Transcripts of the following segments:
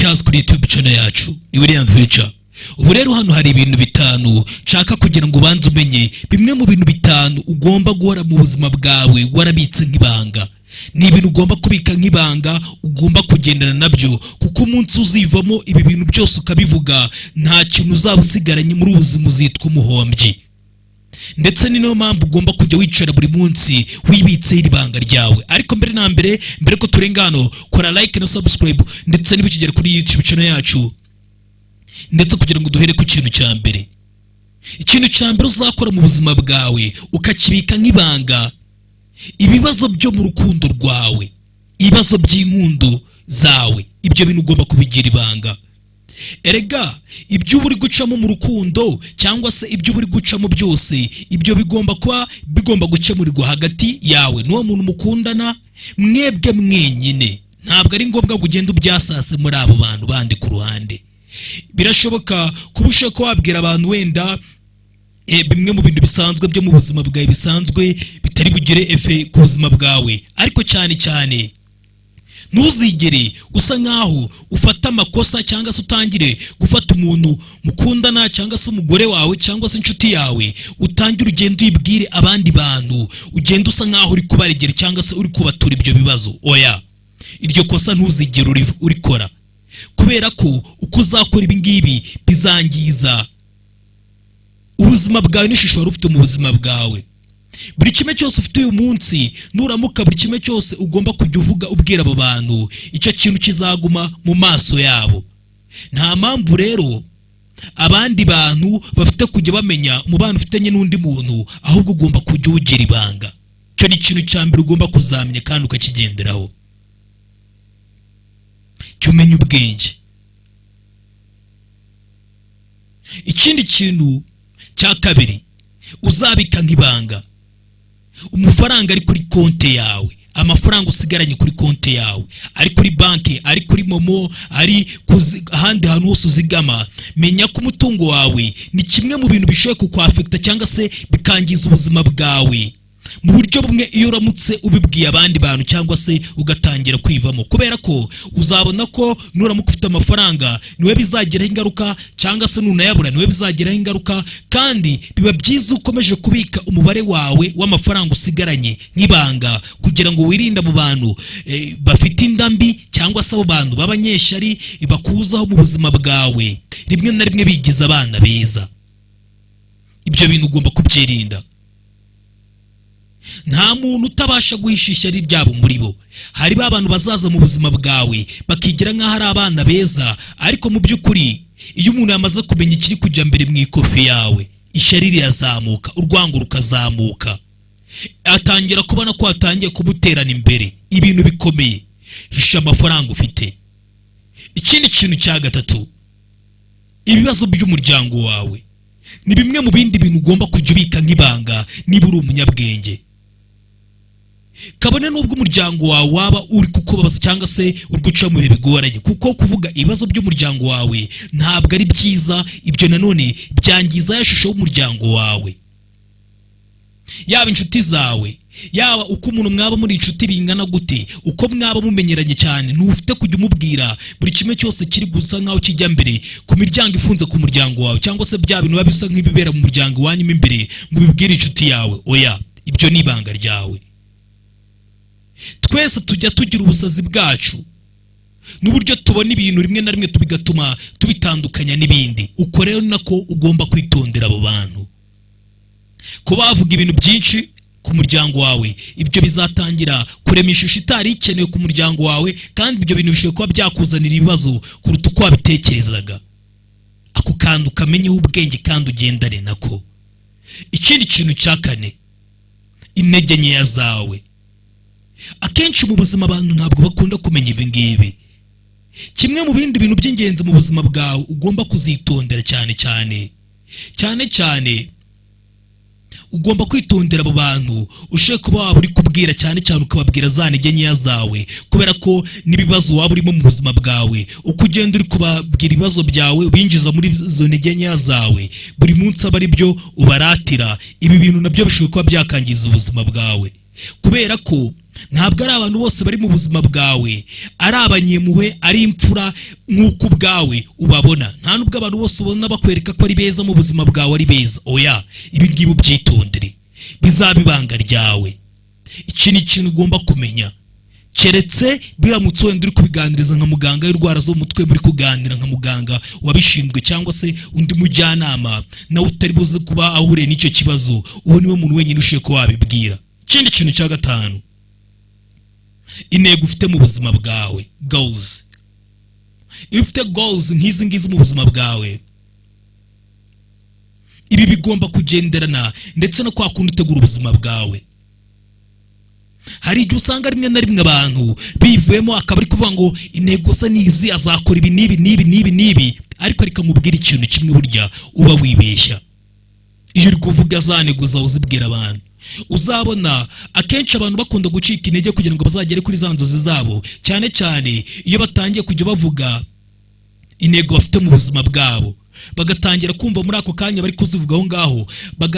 ikaze kuri YouTube channel yacu ni William Future. Ubu rero hano hari ibintu bitanu nshaka kugira ngo ubanze umenye bimwe mu bintu bitanu ugomba guhora mu buzima bwawe warabitse nk'ibanga. Ni ibintu ugomba kubika nk'ibanga, ugomba kugendana nabyo kuko umunsi uzivamo ibi bintu byose ukabivuga nta kintu uzabusigaranye muri ubuzima, uzitwa umuhombyi. Ndetse ni no mpamvu ugomba kujya wicara buri munsi wibitse iri banga ryawe. Ariko mbere ko turengano, kora like na subscribe ndetse n'ibikigera kuri YouTube channel yacu, ndetse kugira ngo duhere ku kintu cya mbere. Ikintu cya mbere uzakora mu buzima bwawe ukakibika nk'ibanga, ibibazo byo mu rukundo rwawe, ibibazo by'inkundo zawe, ibyo bintu ugomba kubigira ibanga. Erega ibyo uri gucamo mu rukundo cyangwa se ibyo uri gucamo byose, ibyo bigomba gukemurirwa hagati yawe n'uwo muntu mukundana mwebwe mwenyine. Ntabwo ari ngombwa kugenda ubyasase muri abo bantu bandi ku ruhande. Birashoboka kubusha ko wabwira abantu wenda bimwe mu bintu bisanzwe byo mu buzima bwawe bisanzwe bitari bugire efe ku buzima bwawe, ariko cyane ntuzigere usa nkaho ufata amakosa cyangwa se utangire gufata umuntu mukundana cyangwa se umugore wawe cyangwa se inshuti yawe utangire ugende uyibwire abandi bantu, ugende usa nkaho uri kubaregera cyangwa se uri kubatura ibyo bibazo. Oya, iryo kosa ntuzigere urikora, kubera ko uko uzakora ibi ngibi bizangiza ubuzima bwawe n'ishusho wari ufite mu buzima bwawe. Buri kimwe cyose ufite uyu munsi, nuramuka buri kimwe cyose ugomba kujya uvuga ubwira abo bantu, icyo kintu kizaguma mu maso yabo. Nta mpamvu rero abandi bantu bafite kujya bamenya umubano ufitanye n'undi muntu, ahubwo ugomba kujya ugira ibanga. Cyo ni ikintu cya mbere ugomba kuzamenya kandi ukakigenderaho. Cyumenya ubwenge. Ikindi kintu cya kabiri uzabika nk'ibanga, umufaranga ari kuri konti yawe, amafaranga usigaranye kuri konti yawe, ari kuri banki, ari kuri momo, ari ahandi hantu hose uzigama. Menya ko umutungo wawe ni kimwe mu bintu bishoboye kukwafekta cyangwa se bikangiza ubuzima bwawe mu buryo bumwe iyo uramutse ubibwiye abandi bantu cyangwa se ugatangira kwivamo, kubera ko uzabona ko nuramuka ufite amafaranga niwe bizagiraho ingaruka, cyangwa se nunayabura niwe bizagiraho ingaruka. Kandi biba byiza ukomeje kubika umubare wawe w'amafaranga usigaranye nk'ibanga, kugira ngo wirinde mu bantu bafite indambi cyangwa se abo bantu b'abanyeshyari bakuzaho mu buzima bwawe, rimwe na rimwe bigize abana beza. Ibyo bintu ugomba kubyirinda. Nta muntu utabasha guhishisha ari ryabo muri bo. Hari abantu bazaza mu buzima bwawe bakigira nkaho ari abana beza, ariko mu by'ukuri iyo umuntu yamaze kumenya ikiri kujya mbere mu ikofi yawe, ishyari rirazamuka, urwango rukazamuka, atangira kubona ko atangiye kumuterana imbere ibintu bikomeye. Hisha amafaranga ufite. Ikindi kintu cya gatatu, ibibazo by'umuryango wawe ni bimwe mu bindi bintu ugomba kujya ubika nk'ibanga niba uri umunyabwenge. Kabone n'ubwo umuryango wawe waba uri kukubabaza cyangwa se uri guca mu bihe bigoranye, kuko kuvuga ibibazo by'umuryango wawe ntabwo ari byiza. Ibyo nanone byangiza ya shusho y'umuryango wawe, yaba inshuti zawe, yaba uko umuntu mwaba muri inshuti bingana gute, uko mwaba mumenyeranye cyane, ntufite kujya umubwira buri kimwe cyose kiri gusa nkaho kijya mbere ku miryango ifunze ku muryango wawe, cyangwa se bya bintu biba bisa nk'ibibera mu muryango wanyu imbere ngo ubibwire inshuti yawe. Oya, ibyo ni ibanga ryawe. Twese tujya tugira ubusazi bwacu n'uburyo tubona ibintu rimwe na rimwe bigatuma tubitandukanya n'ibindi. Uko rero nako ugomba kwitondera abo bantu, ko bavuga ibintu byinshi ku muryango wawe, ibyo bizatangira kurema ishusho itari ikenewe ku muryango wawe, kandi ibyo bintu bishobora kuba byakuzanira ibibazo kuruta uko wabitekerezaga. Ako kandi ukamenyeho ubwenge kandi ugendane nako. Ikindi kintu cya kane, intege nkeya zawe. Akenshi mu buzima abantu ntabwo bakunda kumenya ibi ngibi. Kimwe mu bindi bintu by'ingenzi mu buzima bwawe ugomba kuzitondera cyane ugomba kwitondera abo bantu ushaka kuba waba uri kubwira, cyane ukababwira za ntege nkeya zawe, kubera ko n'ibibazo waba urimo mu buzima bwawe, uko ugenda uri kubabwira ibibazo byawe ubinjiza muri izo ntege nkeya zawe, buri munsi aba ari byo ubaratira. Ibi bintu nabyo bishobora kuba byakangiza ubuzima bwawe, kubera ko ntabwo ari abantu bose bari mu buzima bwawe ari abanyemuhe, ari imfura nk'uko ubwawe ubabona. Nta nubwo abantu bose ubona bakwereka ko ari beza mu buzima bwawe ari beza. Oya, ibi ngibi ubyitondere, bizaba ibanga ryawe. Iki ni ikintu ugomba kumenya, keretse biramutse wenda uri kubiganiriza nka muganga w'indwara zo mu mutwe, muri kuganira nka muganga wabishinzwe cyangwa se undi mujyanama nawe utari buze kuba ahuriye n'icyo kibazo, uwo niwe muntu wenyine ushiye ko wabibwira. Ikindi kintu cya gatanu, intego ufite mu buzima bwawe, goals. Iyo ufite goals nk'izi ngizi mu buzima bwawe, ibi bigomba kugenderana ndetse no kwa kundi utegura ubuzima bwawe. Hari igihe usanga rimwe na rimwe abantu bivuyemo akaba ari kuvuga ngo intego se nizi, azakora ibi n'ibi, ariko reka nkubwire ikintu kimwe, burya uba wibeshya iyo uri kuvuga za ntego zawe uzibwira abantu. Uzabona akenshi abantu bakunda gucika intege kugira ngo bazagere kuri za nzozi zabo, cyane cyane iyo batangiye kujya bavuga intego bafite mu buzima bwabo, bagatangira kumva muri ako kanya bari kuzivuga aho ngaho,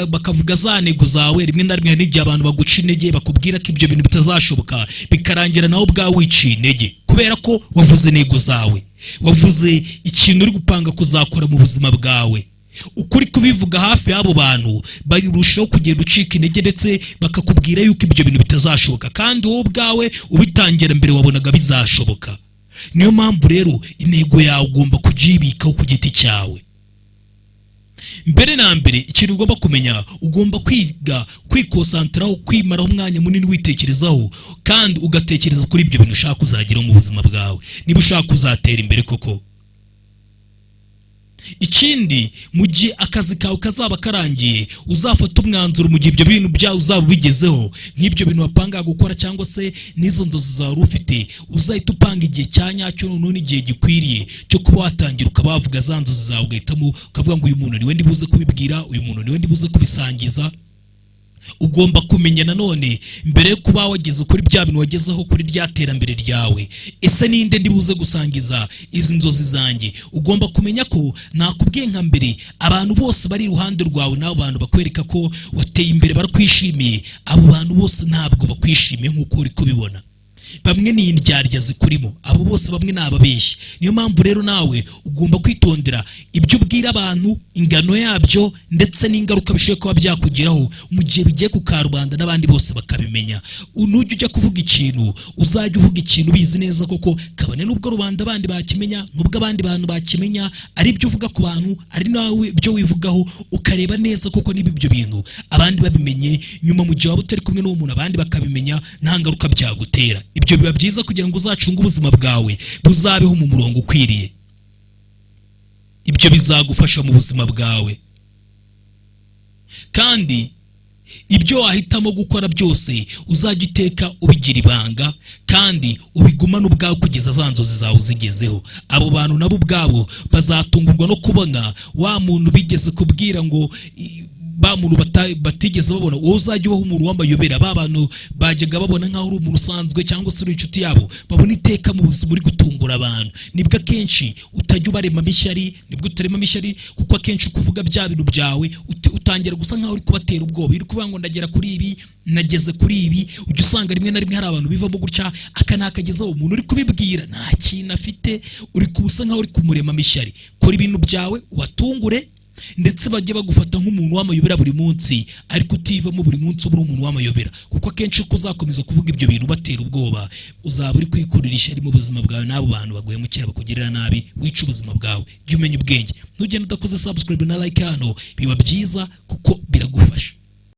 bakavuga za ntego zawe. Rimwe na rimwe n'igihe abantu baguca intege bakubwira ko ibyo bintu bitazashoboka, bikarangira nawe ubwawe wiciye intege kubera ko wavuze intego zawe, wavuze ikintu uri gupanga kuzakora mu buzima bwawe. Ukuri kubivuga hafi y'abo bantu barushaho kugenda ucika intege ndetse bakakubwira yuko ibyo bintu bitazashoboka, kandi wowe ubwawe ubitangira mbere wabonaga bizashoboka. Niyo mpamvu rero intego yawe ugomba kujibikaho ku giti cyawe. Mbere na mbere ikintu ugomba kumenya, ugomba kwiga kwikonsantiraho, kwimaraho umwanya munini witekerezaho, kandi ugatekereza kuri ibyo bintu ushaka kuzagira mu buzima bwawe, niba ushaka kuzatera imbere koko. Ikindi, mu gihe akazi kawe kazaba karangiye, uzafata umwanzuro mu gihe ibyo bintu byawe uzaba bigezeho, nk'ibyo bintu wapanga gukora cyangwa se n'izo nzozi zawe ufite, uzahita upanga igihe cya nyacyo noneho n'igihe gikwiriye cyo kuba watangira ukaba wavuga za nzozi zawe, ugahitamo ukavuga ngo uyu muntu niwe ndibuze kubibwira, uyu muntu niwe ndibuze kubisangiza. Ugomba kumenya nanone mbere yo kuba wageze kuri bya bintu wagezeho, kuri rya terambere ryawe, ese ninde ndibuze gusangiza izi nzozi zanjye. Ugomba kumenya ko nakubwiye nka mbere, abantu bose bari iruhande rwawe n'abo bantu bakwereka ko wateye imbere barakwishimiye, abo bantu bose ntabwo bakwishimiye nk'uko uri kubibona. Bamwe ni indyarya zikurimo, abo bose bamwe ni ababeshyi. Niyo mpamvu rero nawe ugomba kwitondera ibyo ubwira abantu, ingano yabyo ndetse n'ingaruka bishoboye kuba byakugeraho mu gihe bigiye ku karubanda n'abandi bose bakabimenya. Nujya ujya kuvuga ikintu, uzajya uvuga ikintu bizi neza koko, kabone n'ubwo rubanda abandi bakimenya, n'ubwo abandi bantu bakimenya, ari ibyo uvuga ku bantu, ari nawe ibyo wivugaho, ukareba neza koko niba ibyo bintu abandi babimenye, nyuma mu gihe waba utari kumwe n'uwo muntu abandi bakabimenya, nta ngaruka byagutera. Ibyo biba byiza kugira ngo uzacunge ubuzima bwawe buzabeho mu murongo ukwiriye. Ibyo bizagufasha mu buzima bwawe, kandi ibyo wahitamo gukora byose uzajya uteka ubigira ibanga, kandi ubigumane ubwawe kugeza za nzozi zawe zigezeho. Abo bantu nabo ubwabo bazatungurwa no kubona wa muntu bigeze kubwira ngo ba muntu batigeze babona, wowe uzajya ubaho umuntu w'amayobera. Ba bantu bajyaga babona nk'aho uri umuntu usanzwe cyangwa se uri inshuti yabo, babona iteka mu buzima uri gutungura abantu. Nibwo akenshi utajya ubaremamo ishyari, nibwo utaremamo ishyari, kuko akenshi kuvuga bya bintu byawe utangira gusa nk'aho uri kubatera ubwoba. Uri kuvuga ngo ndagera kuri ibi, nageze kuri ibi, ujya usanga rimwe na rimwe hari abantu bivamo gutya, aka nakagezeho. Umuntu uri kubibwira nta kintu afite, uri kubusa nk'aho uri kumuremamo ishyari. Kora ibintu byawe ubatungure, ndetse bajye bagufata nk'umuntu w'amayobera buri munsi, ariko utivamo buri munsi uba uri umuntu w'amayobera, kuko akenshi uko uzakomeza kuvuga ibyo bintu batera ubwoba, uzaba uri kwikurira ishyari mu buzima bwawe, n'abo bantu baguhemukira bakugirira nabi, wica ubuzima bwawe. Jya umenya ubwenge, ntugende udakoze subscribe na like hano, biba byiza kuko biragufasha.